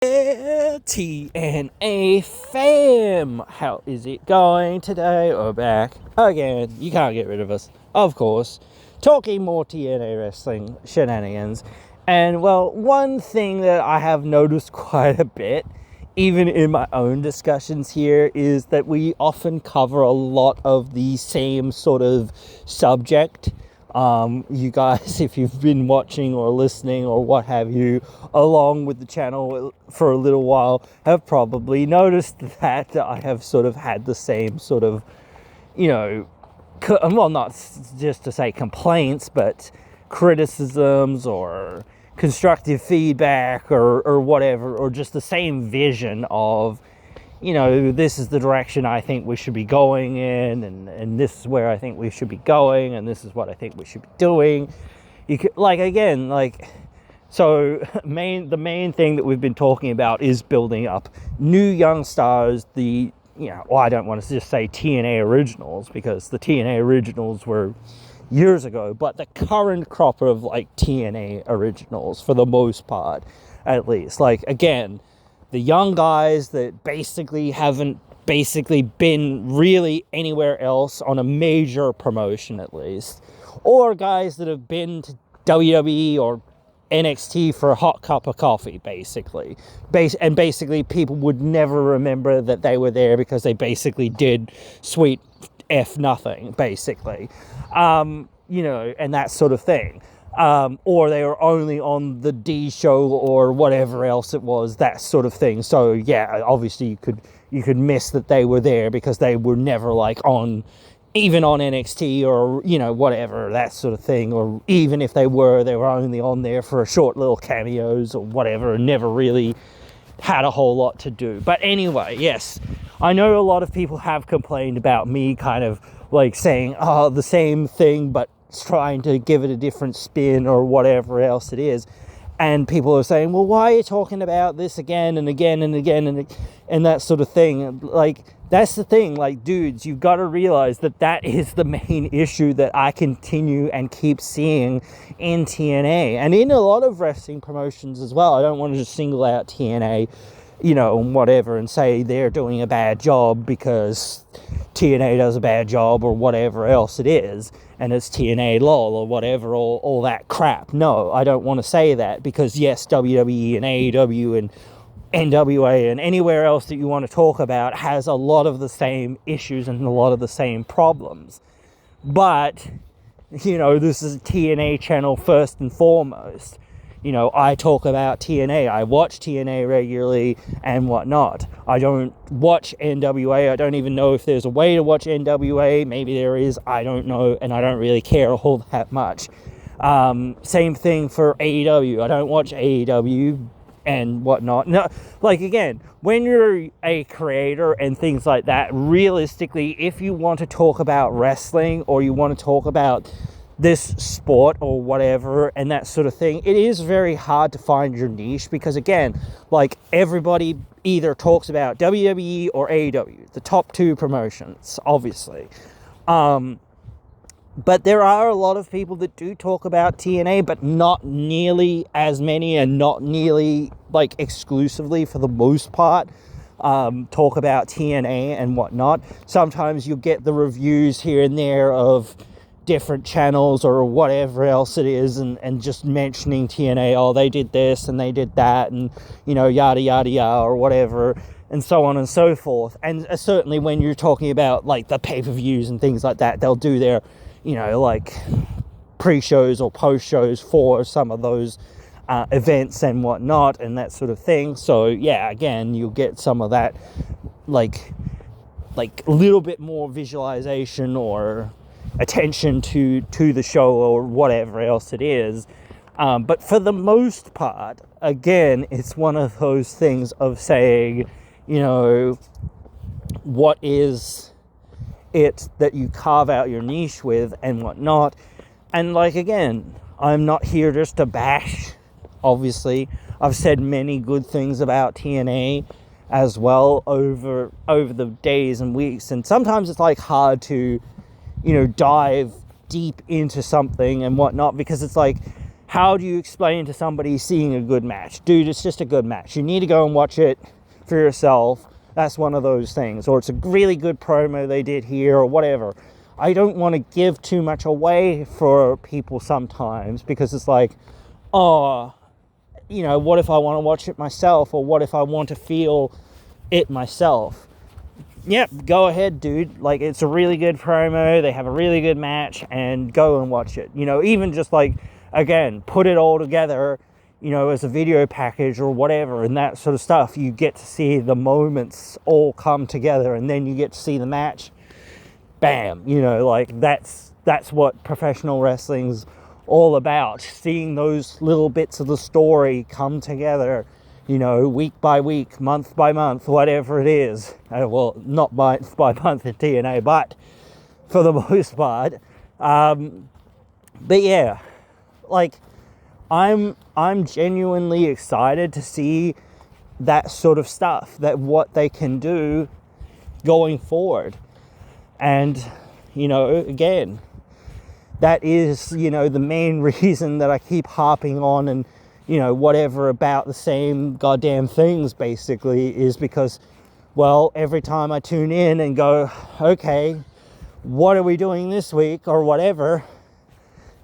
Yeah, TNA fam, how is it going today? We're back again. You can't get rid of us, of course. Talking more TNA wrestling shenanigans. And well, one thing that I have noticed quite a bit, even in my own discussions here, is that we often cover a lot of the same sort of subject. You guys, if you've been watching or listening or what have you along with the channel for a little while, have probably noticed that I have sort of had the same sort of, well, not just to say complaints, but criticisms or constructive feedback or whatever, or just the same vision of, this is the direction I think we should be going in, and this is where I think we should be going, and this is what I think we should be doing. You could, so the main thing that we've been talking about is building up new young stars, I don't want to just say TNA originals, because the TNA originals were years ago, but the current crop of TNA originals, for the most part, at least. Again, the young guys that basically haven't been really anywhere else on a major promotion, at least, or guys that have been to WWE or NXT for a hot cup of coffee, basically. And basically people would never remember that they were there because they basically did sweet F nothing, basically. And that sort of thing. Or they were only on the D show or whatever else it was, that sort of thing. So yeah, obviously you could miss that they were there because they were never even on NXT or whatever, that sort of thing. Or even if they were only on there for a short little cameos or whatever, and never really had a whole lot to do. But anyway, yes, I know a lot of people have complained about me kind of saying the same thing but trying to give it a different spin or whatever else it is. And people are saying, well, why are you talking about this again and again and again and that sort of thing? That's the thing, dudes, you've got to realize that is the main issue that I continue and keep seeing in TNA and in a lot of wrestling promotions as well. I don't want to just single out TNA, and whatever, and say they're doing a bad job because TNA does a bad job or whatever else it is, and it's TNA lol or whatever, all that crap. No, I don't want to say that, because yes, WWE and AEW and NWA and anywhere else that you want to talk about has a lot of the same issues and a lot of the same problems. But, this is a TNA channel first and foremost. I talk about TNA, I watch TNA regularly and whatnot. I don't watch NWA, I don't even know if there's a way to watch NWA, maybe there is, I don't know, and I don't really care all that much. Same thing for AEW, I don't watch AEW and whatnot. No, again, when you're a creator and things like that, realistically, if you want to talk about wrestling or you want to talk about this sport or whatever and that sort of thing, it is very hard to find your niche, because again, everybody either talks about WWE or AEW, the top two promotions, obviously. But there are a lot of people that do talk about TNA, but not nearly as many, and not nearly exclusively, for the most part, talk about TNA and whatnot. Sometimes you'll get the reviews here and there of different channels or whatever else it is, and just mentioning TNA, oh, they did this and they did that, and yada yada yada or whatever, and so on and so forth. And certainly when you're talking about the pay-per-views and things like that, they'll do their pre-shows or post-shows for some of those events and whatnot and that sort of thing. So yeah, again, you'll get some of that a little bit more visualization or attention to the show or whatever else it is. But for the most part, again, it's one of those things of saying, what is it that you carve out your niche with and whatnot. And again, I'm not here just to bash, obviously. I've said many good things about TNA as well over the days and weeks, and sometimes it's hard to dive deep into something and whatnot, because it's how do you explain to somebody seeing a good match? Dude, it's just a good match. You need to go and watch it for yourself. That's one of those things. Or it's a really good promo they did here, or whatever. I don't want to give too much away for people sometimes, because it's like, oh, you know, what if I want to watch it myself? Or what if I want to feel it myself? Yep, go ahead, dude. Like, it's a really good promo. They have a really good match, and go and watch it. You know, even just like, again, put it all together, you know, as a video package or whatever, and that sort of stuff. You get to see the moments all come together, and then you get to see the match. Bam, you know, like that's what professional wrestling's all about. Seeing those little bits of the story come together, you know, week by week, month by month, whatever it is. Well, not month by month in TNA, but for the most part. But yeah, like, I'm genuinely excited to see that sort of stuff, that what they can do going forward. And, you know, again, that is, you know, the main reason that I keep harping on and, you know, whatever about the same goddamn things, basically, is because, well, every time I tune in and go, okay, what are we doing this week, or whatever,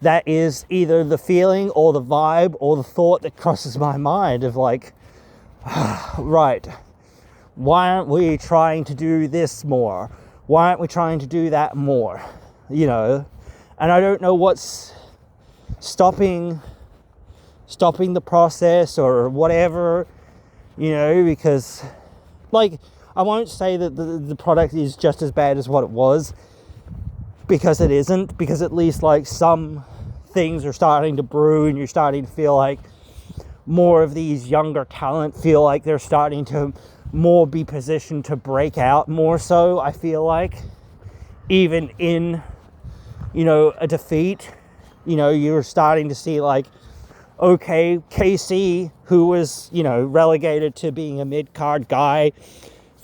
that is either the feeling or the vibe or the thought that crosses my mind of like, right, why aren't we trying to do this more? Why aren't we trying to do that more? You know, and I don't know what's stopping the process or whatever, you know, because, like, I won't say that the product is just as bad as what it was, because it isn't, because at least, like, some things are starting to brew, and you're starting to feel like more of these younger talent feel like they're starting to more be positioned to break out more so, I feel like, even in, you know, a defeat. You know, you're starting to see, like, okay, KC, who was, you know, relegated to being a mid-card guy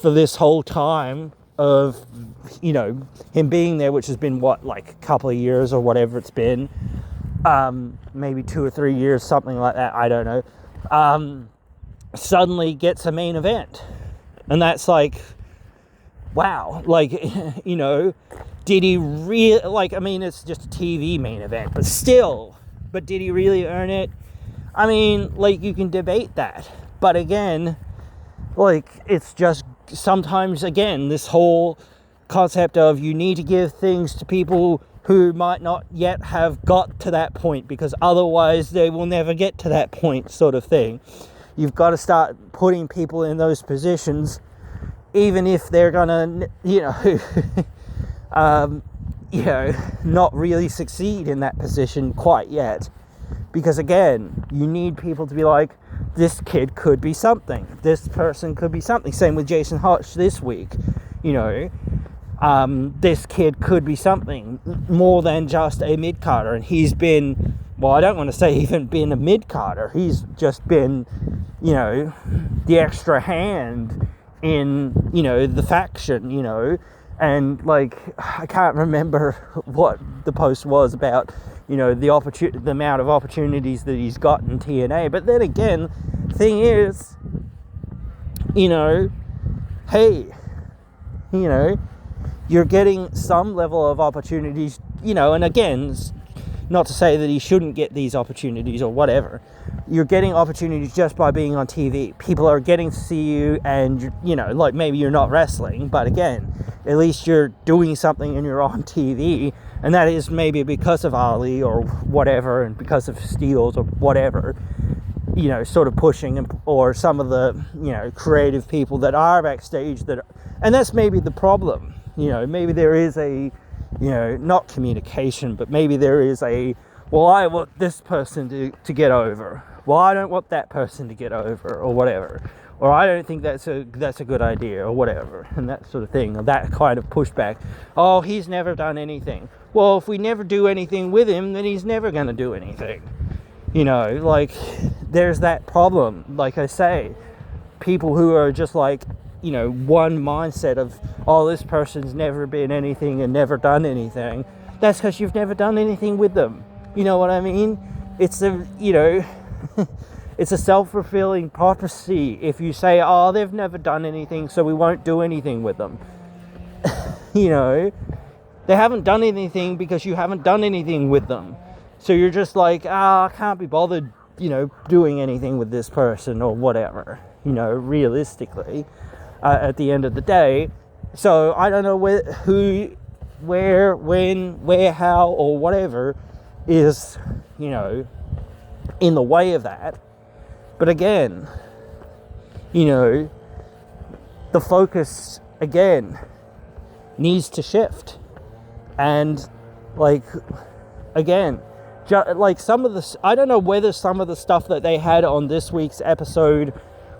for this whole time of, you know, him being there, which has been, what, like a couple of years or whatever it's been, maybe 2 or 3 years, something like that, I don't know, suddenly gets a main event. And that's like, wow, like, you know, did he really, like, I mean, it's just a TV main event, but still, but did he really earn it? I mean, like, you can debate that, but again, like, it's just sometimes, again, this whole concept of you need to give things to people who might not yet have got to that point, because otherwise they will never get to that point, sort of thing. You've got to start putting people in those positions, even if they're gonna, you know, not really succeed in that position quite yet. Because again, you need people to be like, this kid could be something. This person could be something. Same with Jason Hotch this week. You know, this kid could be something more than just a mid-carder. And he's been, well, I don't want to say even been a mid-carder. He's just been, you know, the extra hand in, you know, the faction, you know. And, like, I can't remember what the post was about, you know, the amount of opportunities that he's got in TNA. But then again, thing is, you know, hey, you know, you're getting some level of opportunities, you know, and again, not to say that he shouldn't get these opportunities or whatever. You're getting opportunities just by being on TV. People are getting to see you, and, you know, like, maybe you're not wrestling, but again, at least you're doing something and you're on TV, and that is maybe because of Ali or whatever, and because of Steels or whatever, you know, sort of pushing, or some of the, you know, creative people that are backstage and that's maybe the problem. You know, maybe there is a, you know, not communication, but maybe there is a, well, I want this person to get over. Well, I don't want that person to get over, or whatever. Or I don't think that's a good idea, or whatever, and that sort of thing, or that kind of pushback. Oh, he's never done anything. Well, if we never do anything with him, then he's never going to do anything. You know, like, there's that problem. Like I say, people who are just like, you know, one mindset of, oh, this person's never been anything and never done anything. That's because you've never done anything with them. You know what I mean? it's a, you know, it's a self-fulfilling prophecy if you say, oh, they've never done anything, so we won't do anything with them. You know, they haven't done anything because you haven't done anything with them. So you're just like, I can't be bothered, you know, doing anything with this person or whatever, you know, realistically, at the end of the day. So I don't know who, where, when, where, how, or whatever is, you know, in the way of that. But again, you know, the focus, again, needs to shift. And, like, again, like some of the, I don't know whether some of the stuff that they had on this week's episode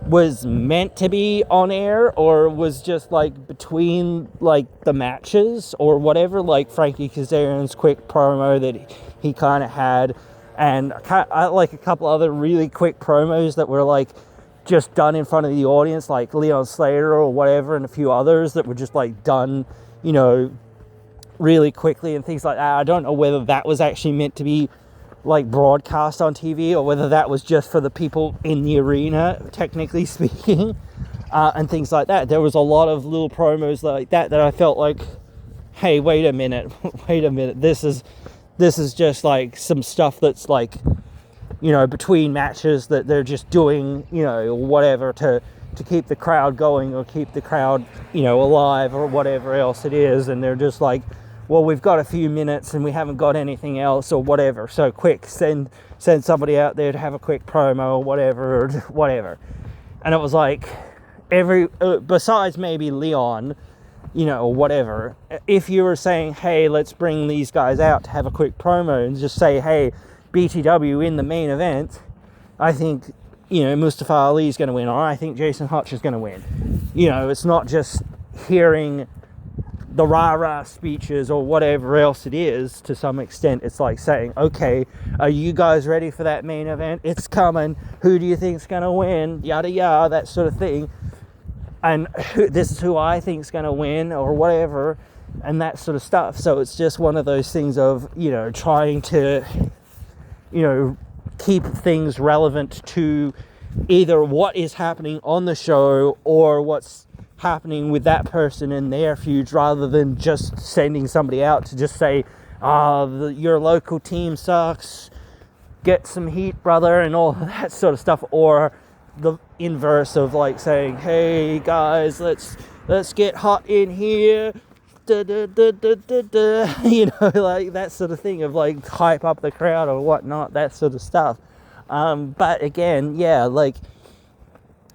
was meant to be on air or was just like between like the matches or whatever, like Frankie Kazarian's quick promo that he kind of had, and like a couple other really quick promos that were like just done in front of the audience, like Leon Slater or whatever, and a few others that were just like done, you know, really quickly and things like that. I don't know whether that was actually meant to be like broadcast on TV or whether that was just for the people in the arena, technically speaking, and things like that. There was a lot of little promos like that I felt like, hey, wait a minute, this is just like some stuff that's like, you know, between matches that they're just doing, you know, whatever to keep the crowd going or keep the crowd, you know, alive or whatever else it is, and they're just like, well, we've got a few minutes and we haven't got anything else or whatever, so quick, send somebody out there to have a quick promo or whatever. And it was like, besides maybe Leon, you know, or whatever, if you were saying, hey, let's bring these guys out to have a quick promo and just say, hey, BTW in the main event, I think, you know, Mustafa Ali is going to win, or I think Jason Hutch is going to win. You know, it's not just hearing the rah-rah speeches or whatever else it is. To some extent, it's like saying, okay, are you guys ready for that main event? It's coming. Who do you think's going to win? Yada yada, that sort of thing. And this is who I think's going to win or whatever, and that sort of stuff. So it's just one of those things of, you know, trying to, you know, keep things relevant to either what is happening on the show or what's happening with that person in their feud, rather than just sending somebody out to just say, your local team sucks, get some heat, brother, and all that sort of stuff. Or the inverse of like saying, hey guys, let's get hot in here, you know, like that sort of thing of like hype up the crowd or whatnot, that sort of stuff. But again, yeah, like,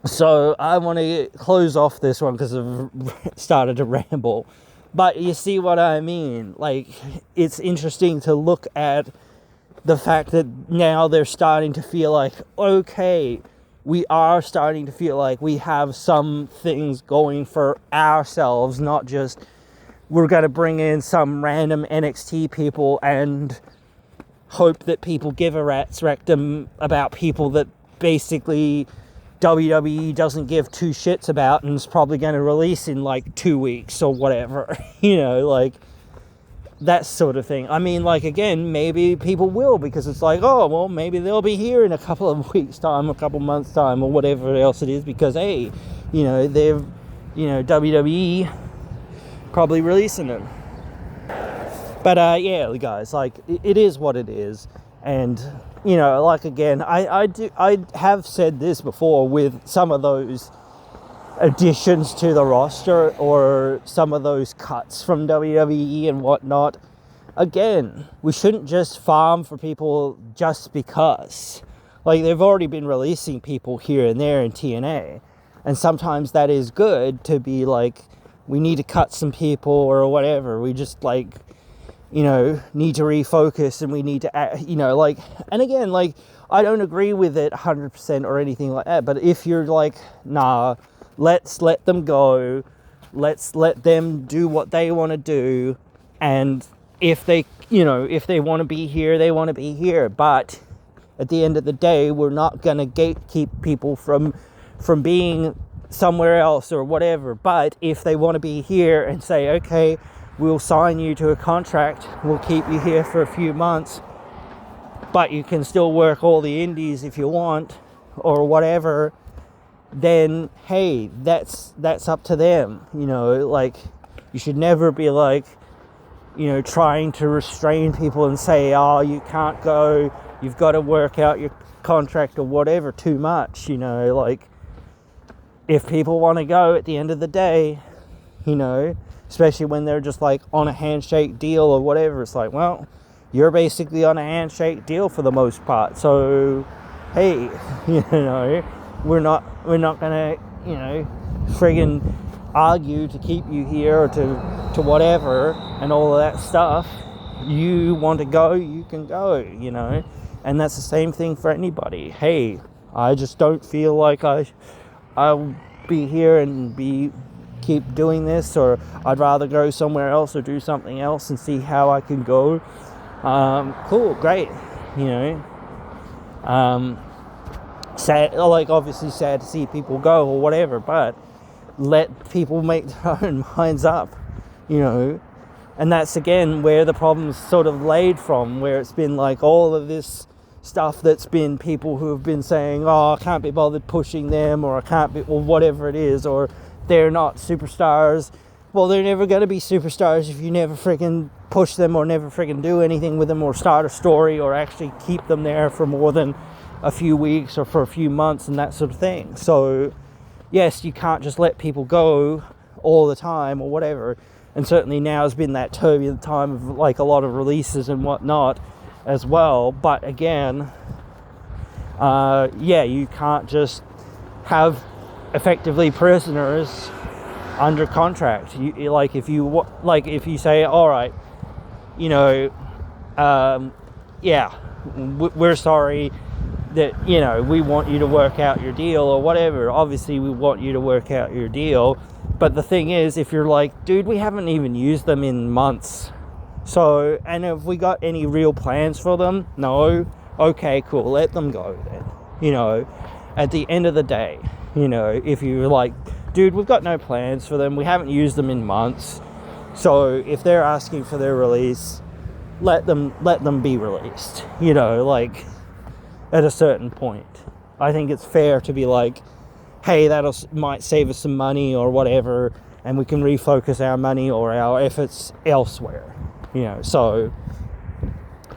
so I want to close off this one because I've started to ramble. But you see what I mean? Like, it's interesting to look at the fact that now they're starting to feel like, okay, we are starting to feel like we have some things going for ourselves, not just we're going to bring in some random NXT people and hope that people give a rat's rectum about people that basically WWE doesn't give two shits about and is probably going to release in like 2 weeks or whatever, you know, like that sort of thing. I mean, like, again, maybe people will, because it's like, oh, well, maybe they'll be here in a couple of weeks' time, a couple months' time, or whatever else it is, because, hey, you know, they've, you know, WWE probably releasing them. But, yeah, guys, like, it is what it is. And, you know, like, again, I have said this before with some of those additions to the roster or some of those cuts from WWE and whatnot. Again, we shouldn't just farm for people just because. Like, they've already been releasing people here and there in TNA. And sometimes that is good to be like, we need to cut some people or whatever. We just, like, you know, need to refocus and we need to, you know, like, and again, like, I don't agree with it 100% or anything like that, but if you're like, nah, let's let them go, let's let them do what they want to do, and if they, you know, if they want to be here, they want to be here, but at the end of the day, we're not going to gatekeep people from being somewhere else or whatever. But if they want to be here and say, okay, we'll sign you to a contract, we'll keep you here for a few months, but you can still work all the indies if you want or whatever, then hey, that's up to them. Like, you should never be like, trying to restrain people and say, oh, you can't go, you've got to work out your contract or whatever too much. Like, if people want to go at the end of the day, especially when they're just like on a handshake deal or whatever, it's like, well, you're basically on a handshake deal for the most part, so hey, we're not gonna friggin' argue to keep you here or to whatever and all of that stuff. You want to go, you can go, and that's the same thing for anybody. Hey, I just don't feel like I'll be here and keep doing this, or I'd rather go somewhere else or do something else and see how I can go. Cool, great, sad, like, obviously sad to see people go or whatever, but let people make their own minds up, and that's again where the problem's sort of laid from, where it's been like all of this stuff that's been people who have been saying, oh, I can't be bothered pushing them, or I can't be, or whatever it is, or they're not superstars. Well, they're never going to be superstars if you never freaking push them or never freaking do anything with them or start a story or actually keep them there for more than a few weeks or for a few months and that sort of thing. So yes, you can't just let people go all the time or whatever. And certainly now has been that turbulent time of like a lot of releases and whatnot as well. But again, you can't just have effectively prisoners under contract. You like, if you say, all right, we're sorry that, we want you to work out your deal or whatever. Obviously we want you to work out your deal, but the thing is, if you're like, dude, we haven't even used them in months, so, and have we got any real plans for them? No. Okay, cool, let them go then. At the end of the day, if you're like, dude, we've got no plans for them, we haven't used them in months, so if they're asking for their release, let them be released. Like, at a certain point, I think it's fair to be like, hey, might save us some money or whatever, and we can refocus our money or our efforts elsewhere. So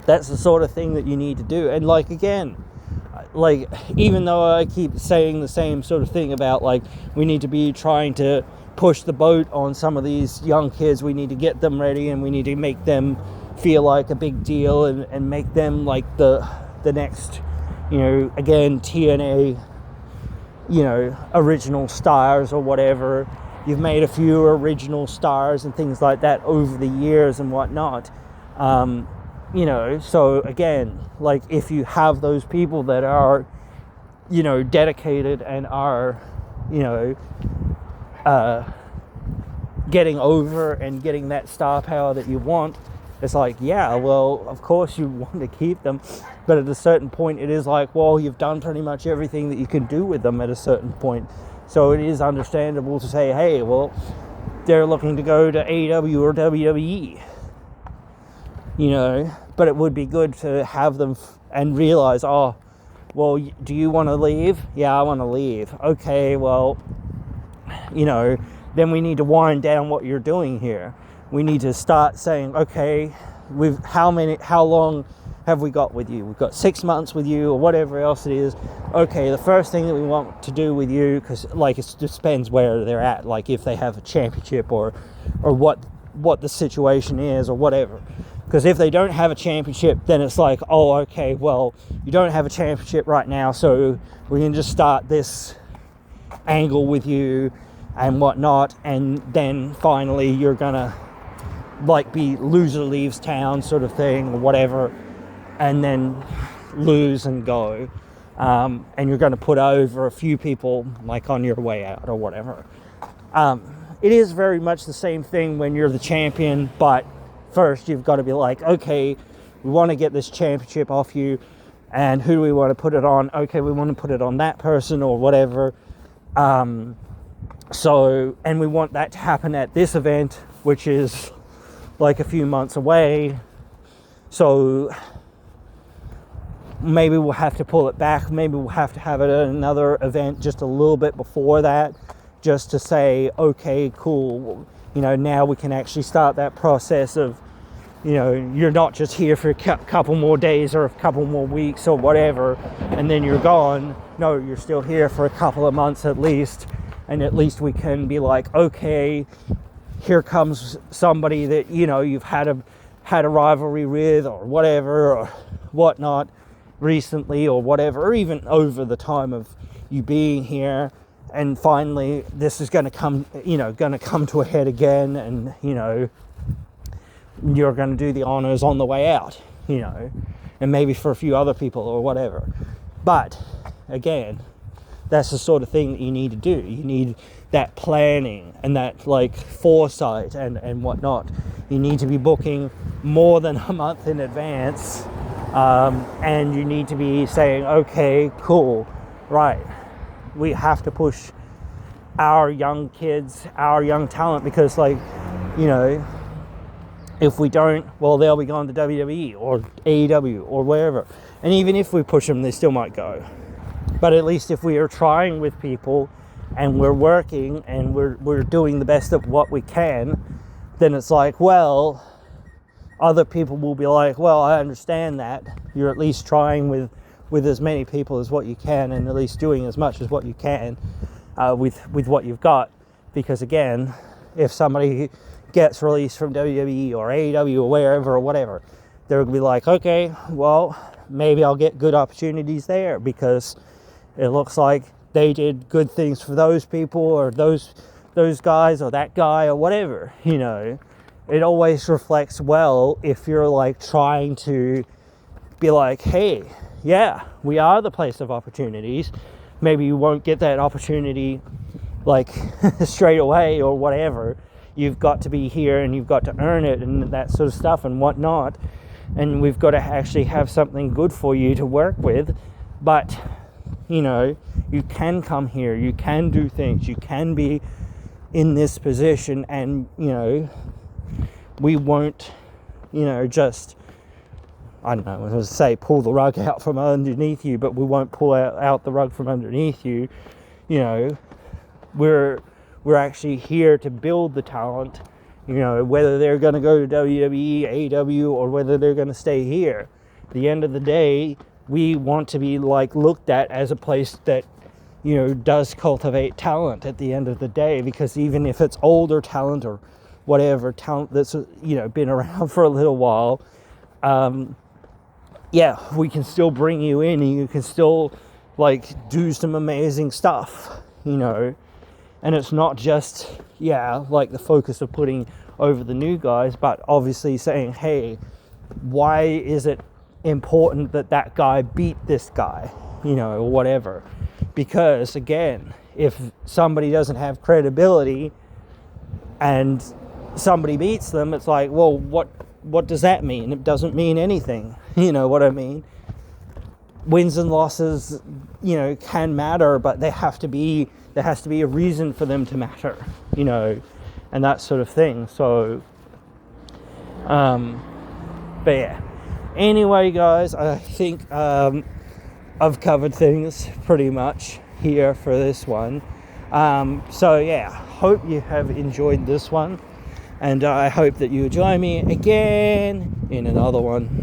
that's the sort of thing that you need to do. And like, again, like, even though I keep saying the same sort of thing about like, we need to be trying to push the boat on some of these young kids, we need to get them ready and we need to make them feel like a big deal and make them like the next, again, TNA, original stars or whatever. You've made a few original stars and things like that over the years and whatnot. So again, like, if you have those people that are, dedicated and are, getting over and getting that star power that you want, it's like, yeah, well, of course you want to keep them, but at a certain point it is like, well, you've done pretty much everything that you can do with them at a certain point. So it is understandable to say, hey, well, they're looking to go to AEW or WWE, but it would be good to have them and realize, oh, well, do you want to leave? Yeah, I want to leave. Okay, well, then we need to wind down what you're doing here. We need to start saying, okay, how long have we got with you? We've got 6 months with you or whatever else it is. Okay, the first thing that we want to do with you, because like, it just depends where they're at, like if they have a championship or what the situation is or whatever. Because if they don't have a championship, then it's like, oh, okay, well, you don't have a championship right now, so we can just start this angle with you and whatnot, and then finally you're gonna like be loser leaves town sort of thing or whatever, and then lose and go, and you're going to put over a few people like on your way out or whatever. It is very much the same thing when you're the champion, but first you've got to be like, okay, we want to get this championship off you, and who do we want to put it on? Okay, we want to put it on that person or whatever. So, and we want that to happen at this event, which is like a few months away. So maybe we'll have to pull it back. Maybe we'll have to have it at another event just a little bit before that, just to say, okay, cool, you know, now we can actually start that process of, you know, you're not just here for a couple more days or a couple more weeks or whatever, and then you're gone. No, you're still here for a couple of months at least, and at least we can be like, okay, here comes somebody that, you know, you've had a rivalry with or whatever or whatnot recently or whatever, or even over the time of you being here, and finally this is going to come, you know, going to come to a head again, and, you know, you're going to do the honors on the way out, you know, and maybe for a few other people or whatever. But again, that's the sort of thing that you need to do. You need that planning and that like foresight and whatnot. You need to be booking more than a month in advance, and you need to be saying, okay, cool, right, we have to push our young kids, our young talent, because, like, you know, if we don't, well, they'll be going to WWE or AEW or wherever. And even if we push them, they still might go. But at least if we are trying with people and we're working and we're doing the best of what we can, then it's like, well, other people will be like, well, I understand that. You're at least trying with as many people as what you can, and at least doing as much as what you can with what you've got. Because again, if somebody gets released from WWE or AEW or wherever or whatever, they'll be like, okay, well, maybe I'll get good opportunities there because it looks like they did good things for those people or those guys or that guy or whatever, you know. It always reflects well if you're like trying to be like, hey, yeah, we are the place of opportunities. Maybe you won't get that opportunity like straight away or whatever. You've got to be here and you've got to earn it and that sort of stuff and whatnot. And we've got to actually have something good for you to work with. But, you know, you can come here, you can do things, you can be in this position, and, you know, we won't, you know, just, I don't know, I was going to say pull the rug out from underneath you, but we won't pull out the rug from underneath you. You know, we're actually here to build the talent, you know, whether they're going to go to WWE, AEW, or whether they're going to stay here. At the end of the day, we want to be like looked at as a place that, you know, does cultivate talent at the end of the day, because even if it's older talent or whatever talent that's, you know, been around for a little while, yeah, we can still bring you in and you can still like do some amazing stuff, you know. And it's not just, yeah, like the focus of putting over the new guys, but obviously saying, hey, why is it important that that guy beat this guy, you know, or whatever? Because again, if somebody doesn't have credibility and somebody beats them, it's like, well, what does that mean? It doesn't mean anything. You know what I mean? Wins and losses, you know, can matter, but there has to be a reason for them to matter, you know, and that sort of thing. So, but yeah. Anyway, guys, I think I've covered things pretty much here for this one. So yeah, hope you have enjoyed this one, and I hope that you join me again in another one.